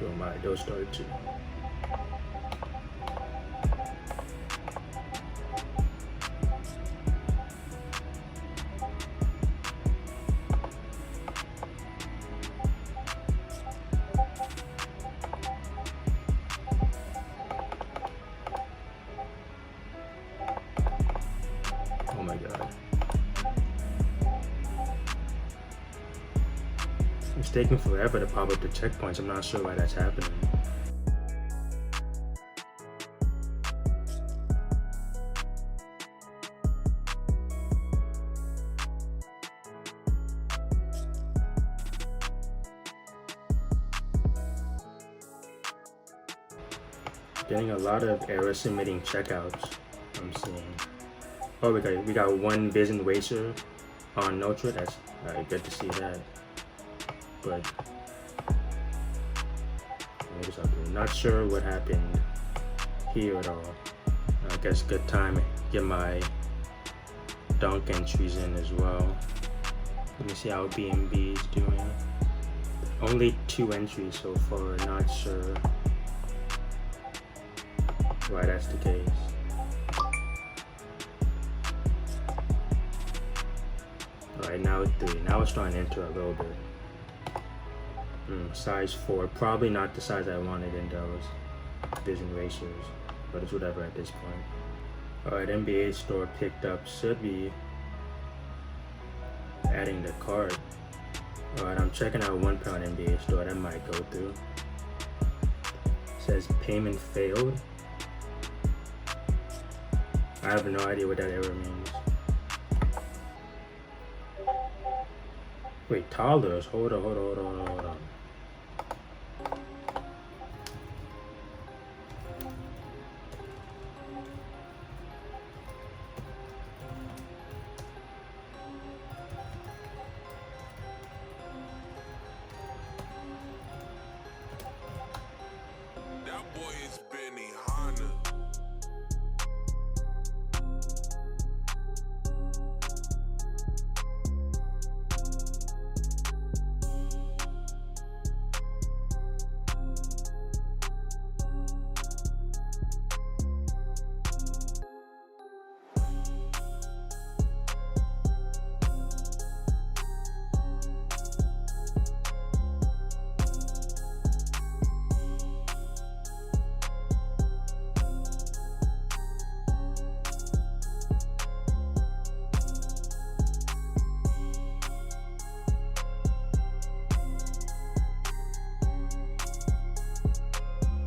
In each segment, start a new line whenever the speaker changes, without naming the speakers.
Boom, alright, those started too. Oh my god. It's taking forever to pop up the checkpoints. I'm not sure why that's happening. Getting a lot of error submitting checkouts, I'm seeing. Oh, we got one Vision Racer on Notra. That's good to see that. But not sure what happened here at all. I guess good time to get my dunk entries in as well. Let me see how BNB is doing. Only 2 entries so far. Not sure why that's the case. Alright, now 3. Now it's starting to enter a little bit. Size 4. Probably not the size I wanted in those Vision Racers, but it's whatever at this point. Alright, NBA store picked up. Should be adding the cart. Alright, I'm checking out one pair on NBA store. That might go through. It says payment failed. I have no idea what that error means. Wait, toddlers? Hold on.
That boy is Benihana.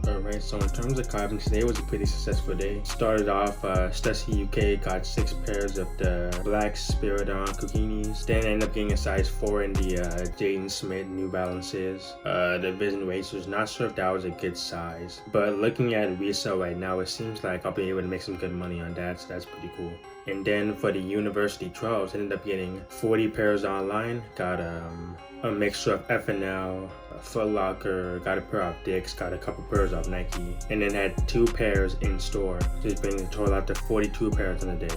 Alright, so in terms of carving, today was a pretty successful day. Started off, Stussy UK got 6 pairs of the black Spiridon Kukinis. Then ended up getting a size 4 in the Jaden Smith New Balances. The Vision Racers, not sure if that was a good size. But looking at resale right now, it seems like I'll be able to make some good money on that, so that's pretty cool. And then for the University 12s, ended up getting 40 pairs online. Got a mixture of FNL, Foot Locker, got a pair of Dick's, got a couple pairs of Nike, and then had 2 pairs in store. Just bringing the total out to 42 pairs in a day.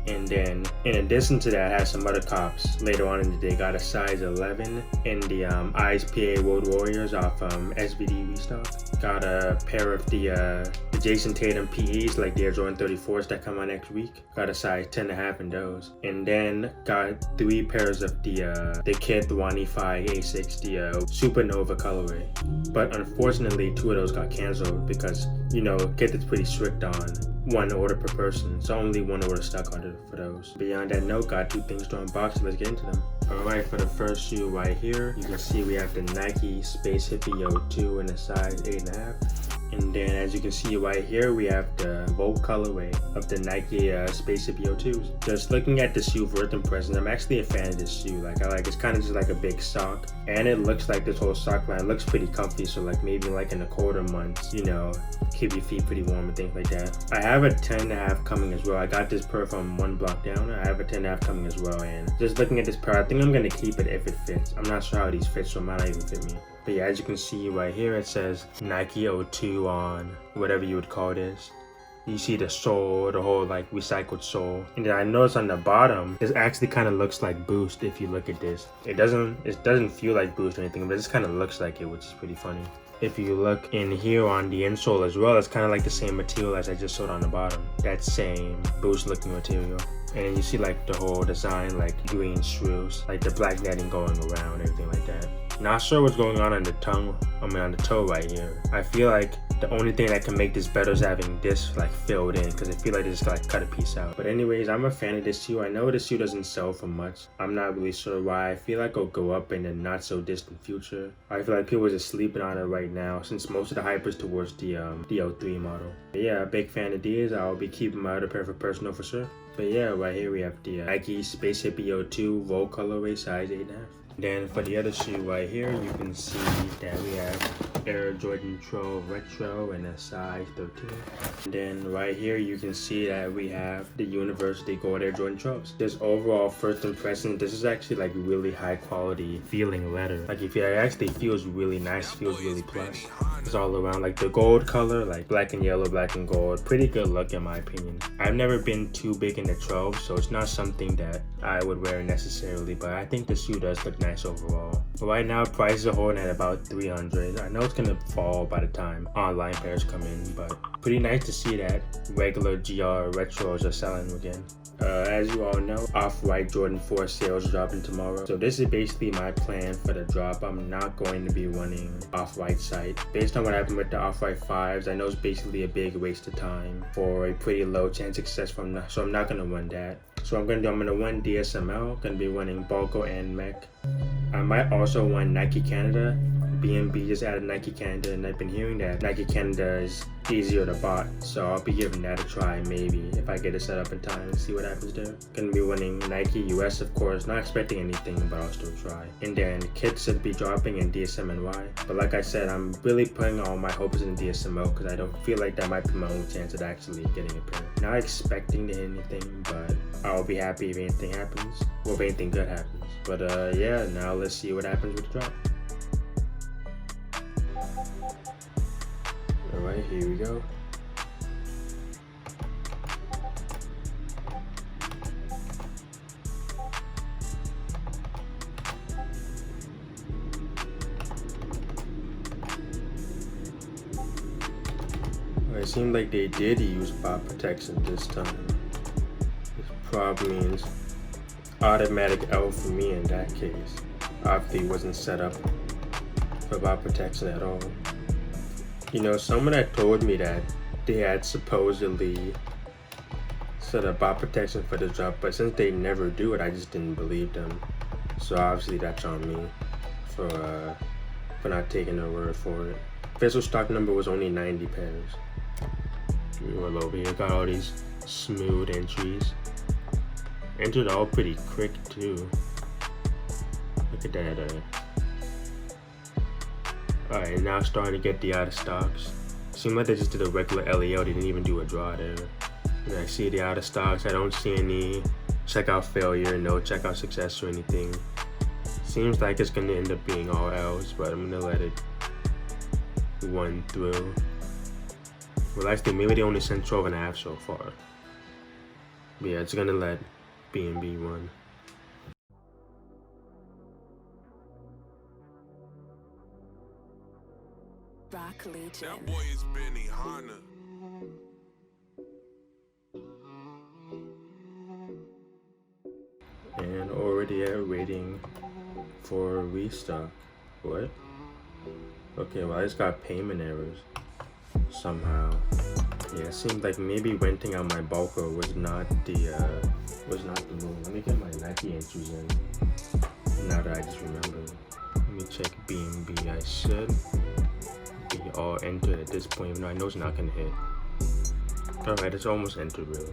And then in addition to that, I had some other cops later on in the day. Got a size 11 in the ISPA World Warriors off SBD Restock. Got a pair of the Jason Tatum PEs, like the Air Jordan 34s that come out next week. Got a size 10.5 in those. And then got 3 pairs of the Kith 1E5 A6, the Supernova colorway. But unfortunately, 2 of those got canceled because, you know, Kith is pretty strict on 1 order per person, so only 1 order stuck on it for those. Beyond that note, got 2 things to unbox, so let's get into them. Alright, for the first shoe right here, you can see we have the Nike Space Hippie 02 in a size 8.5. And then as you can see right here, we have the Volt colorway of the Nike Space Hippie 02s. Just looking at the shoe first impressions, I'm actually a fan of this shoe. Like, it's kind of just like a big sock. And it looks like this whole sock line looks pretty comfy. So like maybe like in the colder months, you know, keep your feet pretty warm and things like that. I have a 10.5 coming as well. I got this pair from one block down. I have a 10.5 coming as well. And just looking at this pair, I think I'm gonna keep it if it fits. I'm not sure how these fit, so it might not even fit me. But yeah, as you can see right here, it says Nike 02 on whatever you would call this. You see the sole, the whole like recycled sole. And then I noticed on the bottom, this actually kind of looks like Boost if you look at this. It doesn't feel like Boost or anything, but it just kind of looks like it, which is pretty funny. If you look in here on the insole as well, it's kind of like the same material as I just showed on the bottom. That same Boost looking material. And then you see like the whole design, like green shrews, like the black netting going around, everything like that. Not sure what's going on the tongue, on the toe right here. I feel like the only thing that can make this better is having this like filled in, because I feel like they just like cut a piece out. But anyways, I'm a fan of this shoe. I know this shoe doesn't sell for much. I'm not really sure why. I feel like it'll go up in the not so distant future. I feel like people are just sleeping on it right now, since most of the hype is towards the O3 model. But yeah, big fan of these. I'll be keeping my other pair for personal for sure. But yeah, right here we have the Nike Space Hippie 02 Vogue colorway, size 8.5. Then for the other shoe right here, you can see that we have Air Jordan 12 Retro in a size 13. And then right here, you can see that we have the University Gold Air Jordan 12s. This overall first impression, this is actually like really high quality feeling leather. Like if it actually feels really nice, feels really plush. It's all around like the gold color, like black and yellow, black and gold. Pretty good look in my opinion. I've never been too big into 12, so it's not something that I would wear necessarily, but I think the shoe does look nice overall. Right now, prices are holding at about $300. I know it's gonna fall by the time online pairs come in, but pretty nice to see that regular GR retros are selling again. As you all know, Off-White Jordan 4 sales dropping tomorrow. So this is basically my plan for the drop. I'm not going to be running Off-White site. Based on what happened with the Off-White 5s, I know it's basically a big waste of time for a pretty low chance of success so I'm not gonna run that. So I'm gonna run DSML, gonna be running Balko and Mek. I might also run Nike Canada. BNB just added Nike Canada, and I've been hearing that Nike Canada is easier to bot, so I'll be giving that a try maybe if I get it set up in time and see what happens there. Gonna be running Nike US, of course, not expecting anything, but I'll still try. And then kits should be dropping in DSMNY, but like I said, I'm really putting all my hopes in DSML because I don't feel like that might be my only chance at actually getting a pair. Not expecting to hit anything, but I'll be happy if anything happens, or if anything good happens. But yeah, now let's see what happens with the drop. Alright, here we go. It seemed like they did use bot protection this time. This probably means automatic L for me in that case. Obviously wasn't set up for bot protection at all. You know, someone had told me that they had supposedly set up bot protection for the drop, but since they never do it, I just didn't believe them. So obviously that's on me for not taking their word for it. Official stock number was only 90 pairs. We roll over here, got all these smooth entries. Entered all pretty quick too. Look at that. Alright, now starting to get the out of stocks. Seemed like they just did a regular LEO, they didn't even do a draw there. And I see the out of stocks, I don't see any checkout failure, no checkout success or anything. Seems like it's gonna end up being all L's, but I'm gonna let it run through. Well, actually, maybe they only sent 12.5 so far. But yeah, it's gonna let BNB run.
That boy is Benihana.
And already waiting for restock. What? Okay, well I just got payment errors somehow. Yeah, it seemed like maybe renting out my Balko was not the move. Let me get my Nike entries in. Now that I just remembered. Let me check BNB. I should be all entered at this point, even though I know it's not gonna hit. Alright, it's almost entered really.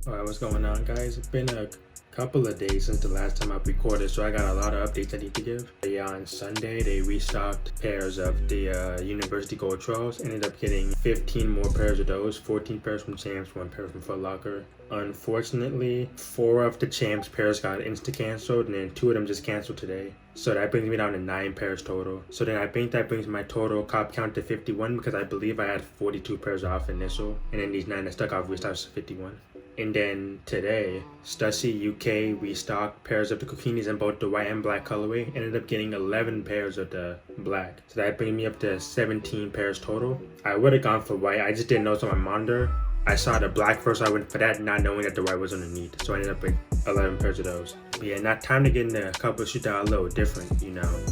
Alright, what's going on, guys? It's been a couple of days since the last time I've recorded, so I got a lot of updates I need to give. On Sunday, they restocked pairs of the University Gold Trolls. Ended up getting 15 more pairs of those, 14 pairs from Champs, 1 pair from Foot Locker. Unfortunately, 4 of the Champs pairs got insta-canceled, and then 2 of them just canceled today. So that brings me down to 9 pairs total. So then I think that brings my total cop count to 51, because I believe I had 42 pairs off initial, and then these 9 that stuck off restocks to 51. And then today, Stussy UK restocked pairs of the Kukinis in both the white and black colorway. Ended up getting 11 pairs of the black. So that brings me up to 17 pairs total. I would have gone for white. I just didn't notice on my monitor. I saw the black first, so I went for that, not knowing that the white was underneath. So I ended up with 11 pairs of those. But yeah, now time to get into a couple of shoes that are a little different, you know.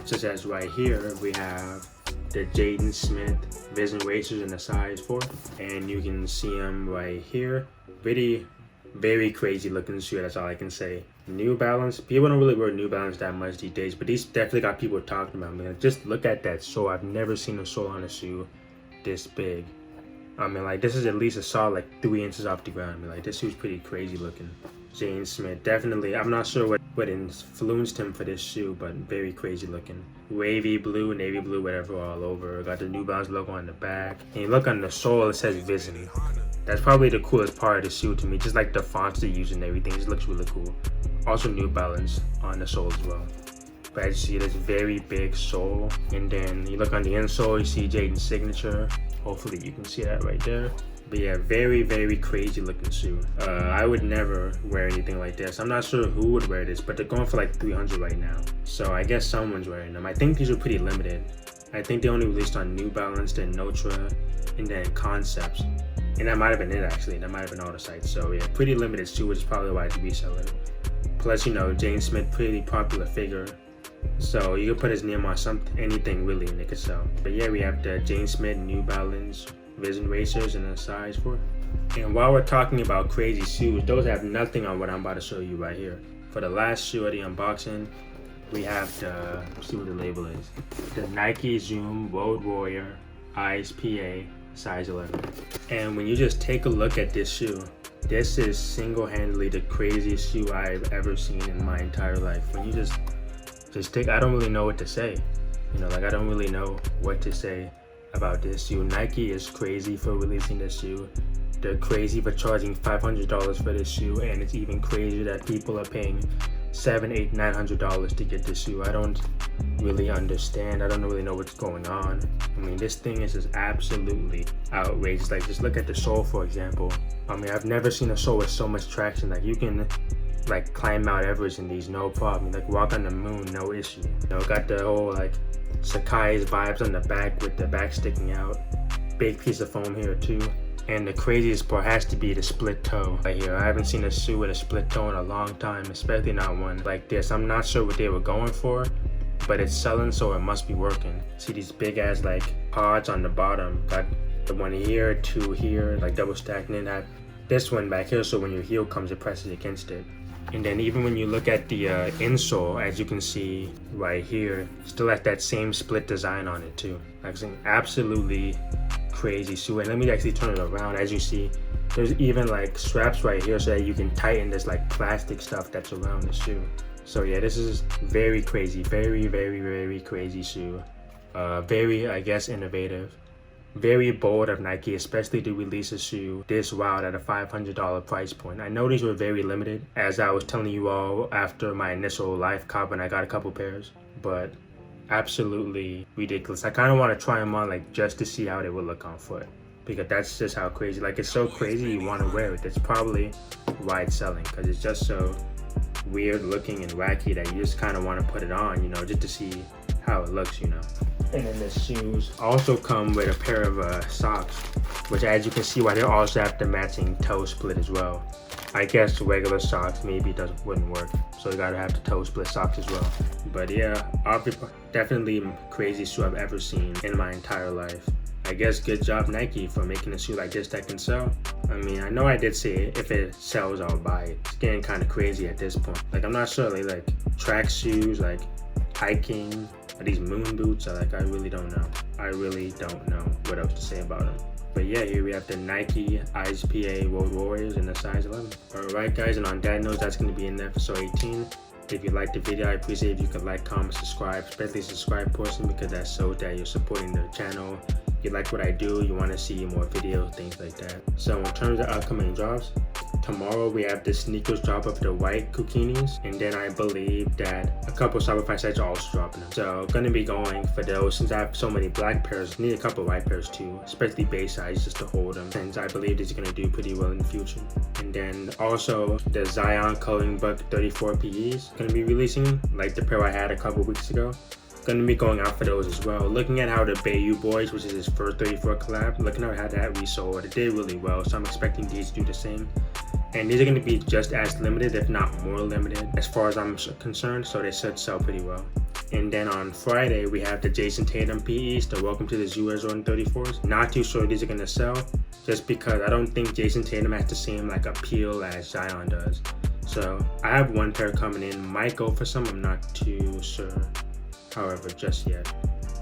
Such as right here, we have the Jaden Smith Vision Racers in a size 4. And you can see them right here. Very crazy looking shoe, that's all I can say. New Balance, people don't really wear New Balance that much these days, but these definitely got people talking about, man. Just look at that sole. I've never seen a sole on a shoe this big. I mean, like, this is at least a solid like 3 inches off the ground. I mean, like, this shoe's pretty crazy looking. Jaden Smith, definitely. I'm not sure what influenced him for this shoe, but very crazy looking. Wavy blue, navy blue, whatever, all over. Got the New Balance logo on the back. And you look on the sole, it says Vision. That's probably the coolest part of the shoe to me. Just like the fonts they use and everything. It just looks really cool. Also New Balance on the sole as well. But as you see, this very big sole. And then you look on the insole, you see Jaden's signature. Hopefully you can see that right there. But yeah, very crazy looking shoe. I would never wear anything like this. I'm not sure who would wear this, but they're going for like 300 right now. So I guess someone's wearing them. I think these are pretty limited. I think they only released on New Balance, then Notra, and then Concepts. And that might have been it, actually. That might have been all the sites. So yeah, pretty limited shoe, which is probably why it's reselling. Plus, you know, Jaden Smith, pretty popular figure. So you can put his name on anything really and it could sell. But yeah, we have the Jaden Smith New Balance Vision Racers in a size 4. And while we're talking about crazy shoes, those have nothing on what I'm about to show you right here. For the last shoe of the unboxing, we have the, let's see what the label is. The Nike Zoom Road Warrior ISPA size 11. And when you just take a look at this shoe, this is single-handedly the craziest shoe I've ever seen in my entire life. When you just take, I don't really know what to say. You know, like, I don't really know what to say about this shoe. Nike is crazy for releasing this shoe. They're crazy for charging $500 for this shoe, and it's even crazier that people are paying $700, $800, $900 to get this shoe. I don't really understand. I don't really know what's going on. I mean, this thing is just absolutely outrageous. Like, just look at the sole, for example. I mean, I've never seen a sole with so much traction. Like, you can like climb Mount Everest in these, no problem. Like, walk on the moon, no issue. You know, got the whole like Sakai's vibes on the back with the back sticking out. Big piece of foam here too. And the craziest part has to be the split toe right here. I haven't seen a shoe with a split toe in a long time, especially not one like this. I'm not sure what they were going for, but it's selling, so it must be working. See these big ass like pods on the bottom. Got the one here, 2 here, like double stacked, and then have this one back here, so when your heel comes, it presses against it. And then even when you look at the insole, as you can see right here, still has that same split design on it too. Like, it's an absolutely crazy shoe. And let me actually turn it around. As you see, there's even like straps right here so that you can tighten this like plastic stuff that's around the shoe. So yeah, this is very crazy, very crazy shoe. Very, I guess, innovative. Very bold of Nike, especially to release a shoe this wild at a $500 price point. I know these were very limited, as I was telling you all after my initial live cop when I got a couple pairs, but absolutely ridiculous. I kind of want to try them on like just to see how they would look on foot, because that's just how crazy, like it's so crazy you want to wear it. That's probably why it's selling, because it's just so weird looking and wacky that you just kind of want to put it on, you know, just to see how it looks, you know. And then the shoes also come with a pair of socks, which as you can see, why they also have the matching toe split as well. I guess regular socks maybe wouldn't work, so you gotta have the toe split socks as well. But yeah, definitely crazy shoe I've ever seen in my entire life. I guess good job Nike for making a shoe like this that can sell. I mean, I know I did say if it sells, I'll buy it. It's getting kind of crazy at this point. Like, I'm not sure, like track shoes, like hiking, or these moon boots, I really don't know. I really don't know what else to say about them. But yeah, here we have the Nike ISPA Road Warriors in the size 11. Alright guys, and on that note, that's going to be in episode 18. If you liked the video, I appreciate if you could like, comment, subscribe, especially the subscribe portion, because that shows that you're supporting the channel. You like what I do, you want to see more videos, things like that. So in terms of upcoming drops, tomorrow we have the sneakers drop of the white Kukinis, and then I believe that a couple Shopify sites are also dropping them. So gonna be going for those. Since I have so many black pairs, need a couple white pairs too, especially base size just to hold them, since I believe this is gonna do pretty well in the future. And then also the Zion Coloring Book 34 PEs gonna be releasing, like the pair I had a couple weeks ago. Gonna be going out for those as well. Looking at how the Bayou Boys, which is his first 34 collab, looking at how that resold, it did really well, so I'm expecting these to do the same. And these are going to be just as limited, if not more limited, as far as I'm concerned, so they should sell pretty well. And then on Friday, we have the Jason Tatum PEs, the Welcome to the Zoo Air Jordan 34s. Not too sure these are going to sell, just because I don't think Jason Tatum has the same like appeal as Zion does. So I have one pair coming in, might go for some, I'm not too sure, however, just yet.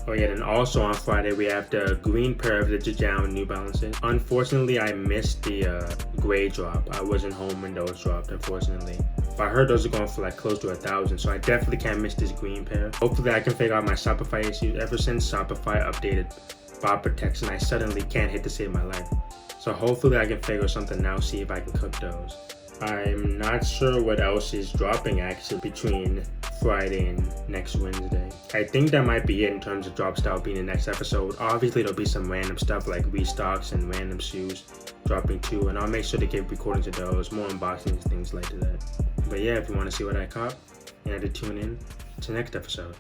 Oh yeah, and also on Friday we have the green pair of the Jajam New Balances. Unfortunately, I missed the gray drop. I wasn't home when those dropped, unfortunately. But I heard those are going for like close to 1,000, so I definitely can't miss this green pair. Hopefully I can figure out my Shopify issues. Ever since Shopify updated bot protection, I suddenly can't hit to save my life. So hopefully I can figure something out, see if I can cook those. I'm not sure what else is dropping actually between Friday and next Wednesday. I think that might be it in terms of drops that will be in the next episode. Obviously there'll be some random stuff like restocks and random shoes dropping too, and I'll make sure to get recordings of those, more unboxings, things like that. But yeah, if you want to see what I caught, you have to tune in to the next episode.